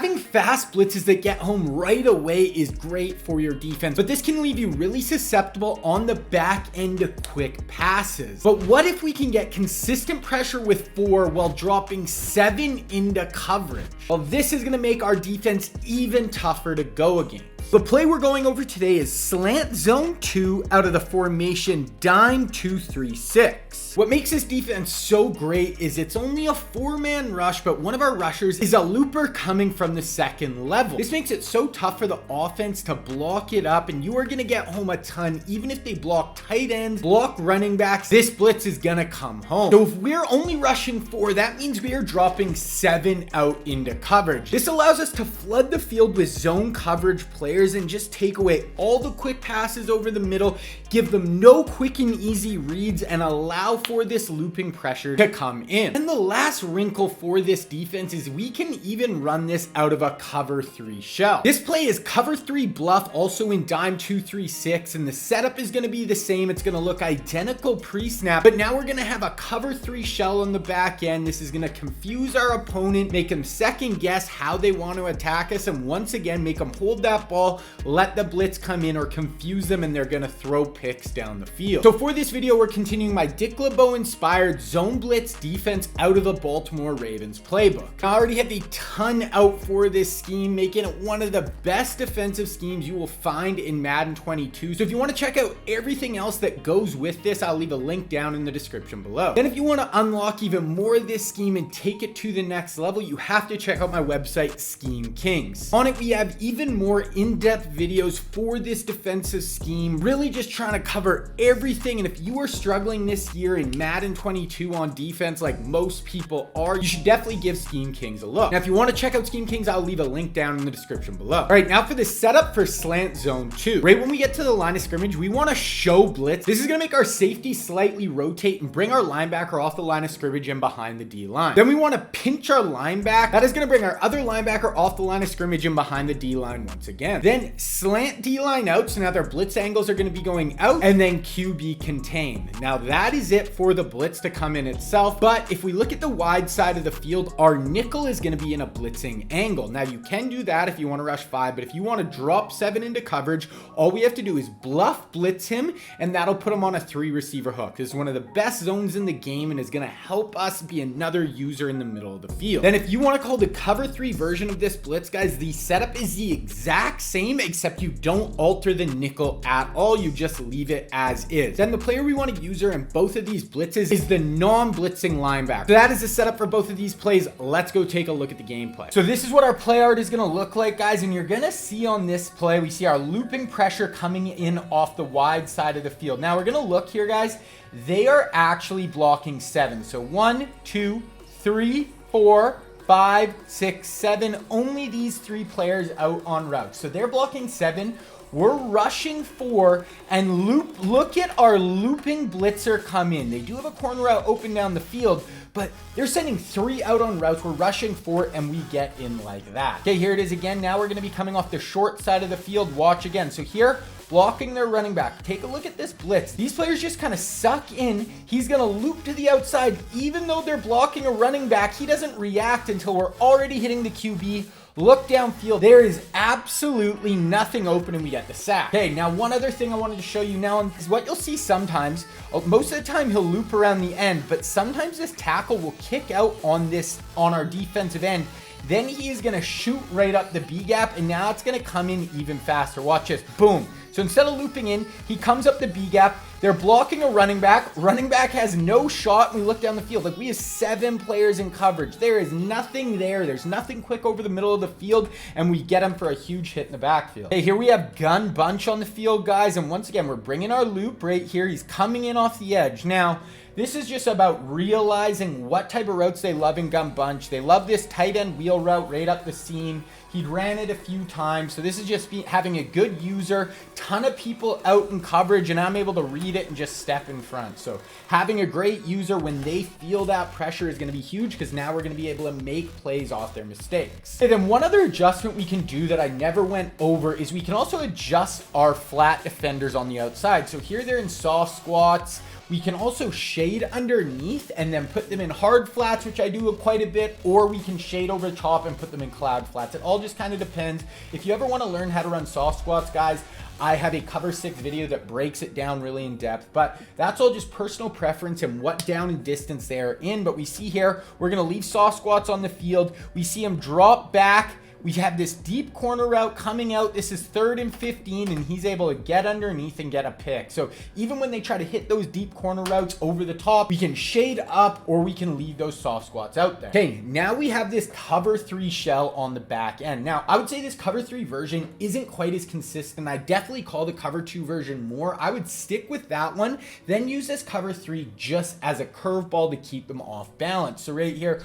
Having fast blitzes that get home right away is great for your defense, but this can leave you really susceptible on the back end of quick passes. But what if we can get consistent pressure with 4 while dropping 7 into coverage? Well, this is going to make our defense even tougher to go against. The play we're going over today is slant zone 2 out of the formation dime 2-3-6. What makes this defense so great is it's only a 4-man rush, but one of our rushers is a looper coming from the second level. This makes it so tough for the offense to block it up, and you are going to get home a ton. Even if they block tight ends, block running backs, this blitz is going to come home. So if we're only rushing 4, that means we are dropping 7 out into coverage. This allows us to flood the field with zone coverage players and just take away all the quick passes over the middle, give them no quick and easy reads, and allow for this looping pressure to come in. And the last wrinkle for this defense is we can even run this out of a cover 3 shell. This play is cover 3 bluff, also in dime 2-3-6, and the setup is going to be the same. It's going to look identical pre-snap, but now we're going to have a cover 3 shell on the back end. This is going to confuse our opponent, make them second guess how they want to attack us, and once again make them hold that ball, let the blitz come in, or confuse them, and they're going to throw picks down the field. So for this video, we're continuing my Dick LeBeau inspired zone blitz defense out of the Baltimore Ravens playbook. I already have a ton out for this scheme, making it one of the best defensive schemes you will find in Madden 22. So if you want to check out everything else that goes with this, I'll leave a link down in the description below. Then if you want to unlock even more of this scheme and take it to the next level, you have to check out my website, Scheme Kings. On it, we have even more in-depth videos for this defensive scheme, really just trying to cover everything. And if you are struggling this year in Madden 22 on defense like most people are, you should definitely give Scheme Kings a look. Now, if you want to check out Scheme Kings, I'll leave a link down in the description below. All right, now for the setup for slant zone 2. Right when we get to the line of scrimmage, we want to show blitz. This is going to make our safety slightly rotate and bring our linebacker off the line of scrimmage and behind the D line. Then we want to pinch our linebacker. That is going to bring our other linebacker off the line of scrimmage and behind the D line once again. Then slant D line out, so now their blitz angles are going to be going out, and then QB contain. Now that is it for the blitz to come in itself, but if we look at the wide side of the field, our nickel is going to be in a blitzing angle. Now you can do that if you want to rush 5, but if you want to drop 7 into coverage, all we have to do is bluff blitz him, and that'll put him on a 3 receiver hook. This is one of the best zones in the game and is going to help us be another user in the middle of the field. Then if you want to call the cover 3 version of this blitz, guys, the setup is the exact same, except you don't alter the nickel at all. You just leave it as is. Then the player we want to user in both of these blitzes is the non-blitzing linebacker. So that is the setup for both of these plays. Let's go take a look at the gameplay. So this is what our play art is going to look like, guys, and you're going to see on this play, we see our looping pressure coming in off the wide side of the field. Now we're going to look here, guys. They are actually blocking 7. So 1, 2, 3, 4, 5, 6, 7. Only these 3 players out on routes. So they're blocking 7. We're rushing 4, and look at our looping blitzer come in. They do have a corner route open down the field, but they're sending 3 out on routes. We're rushing 4, and we get in like that. Okay, here it is again. Now we're going to be coming off the short side of the field. Watch again. So here, blocking their running back. Take a look at this blitz. These players just kind of suck in. He's going to loop to the outside. Even though they're blocking a running back, he doesn't react until we're already hitting the QB. Look downfield. There is absolutely nothing open, and we get the sack. Okay, now one other thing I wanted to show you now is what you'll see sometimes. Most of the time he'll loop around the end, but sometimes this tackle will kick out on our defensive end. Then he is going to shoot right up the B gap, and now it's going to come in even faster. Watch this. Boom. So instead of looping in, he comes up the B gap. They're blocking a running back. Running back has no shot. We look down the field. Like, we have 7 players in coverage. There is nothing there. There's nothing quick over the middle of the field, and we get him for a huge hit in the backfield. Hey, here we have gun bunch on the field, guys, and once again, we're bringing our loop right here. He's coming in off the edge. Now, this is just about realizing what type of routes they love in gun bunch. They love this tight end wheel route right up the seam. He'd ran it a few times. So this is just having a good user, ton of people out in coverage, and I'm able to read it and just step in front. So having a great user when they feel that pressure is going to be huge, because now we're going to be able to make plays off their mistakes. And then one other adjustment we can do that I never went over is we can also adjust our flat defenders on the outside. So here they're in soft squats. We can also shade underneath and then put them in hard flats, which I do quite a bit, or we can shade over the top and put them in cloud flats. It all just kind of depends. If you ever want to learn how to run soft squats, guys, I have a cover 6 video that breaks it down really in depth, but that's all just personal preference and what down and distance they are in. But we see here, we're going to leave soft squats on the field. We see him drop back. We have this deep corner route coming out. This is 3rd and 15, and he's able to get underneath and get a pick. So even when they try to hit those deep corner routes over the top, we can shade up or we can leave those soft squats out there. Okay, now we have this cover 3 shell on the back end. Now, I would say this cover 3 version isn't quite as consistent. I definitely call the cover 2 version more. I would stick with that one, then use this cover 3 just as a curveball to keep them off balance. So right here,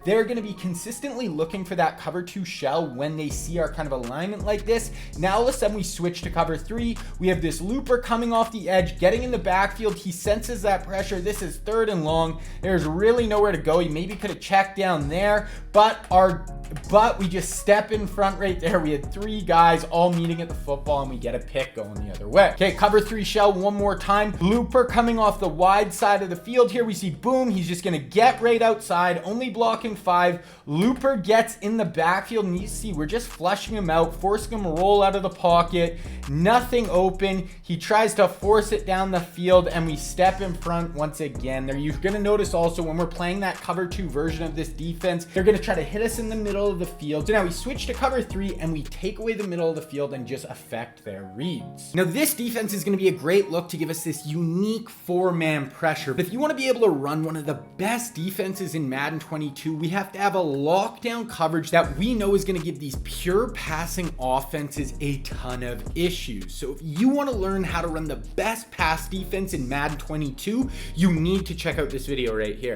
they're going to be consistently looking for that cover 2 shell when they see our kind of alignment like this. Now all of a sudden we switch to cover 3. We have this looper coming off the edge, getting in the backfield. He senses that pressure. This is 3rd and long. There's really nowhere to go. He maybe could have checked down there, but we just step in front right there. We had 3 guys all meeting at the football, and we get a pick going the other way. Okay, cover 3 shell one more time. Looper coming off the wide side of the field here. We see boom. He's just going to get right outside, only blocking 5. Looper gets in the backfield, and you see we're just flushing him out, forcing him to roll out of the pocket. Nothing open. He tries to force it down the field, and we step in front once again. There, you're going to notice also when we're playing that cover 2 version of this defense, they're going to try to hit us in the middle of the field. So now we switch to cover 3 and we take away the middle of the field and just affect their reads. Now this defense is going to be a great look to give us this unique 4-man pressure. But if you want to be able to run one of the best defenses in Madden 22, we have to have a lockdown coverage that we know is going to give these pure passing offenses a ton of issues. So if you want to learn how to run the best pass defense in Madden 22, you need to check out this video right here.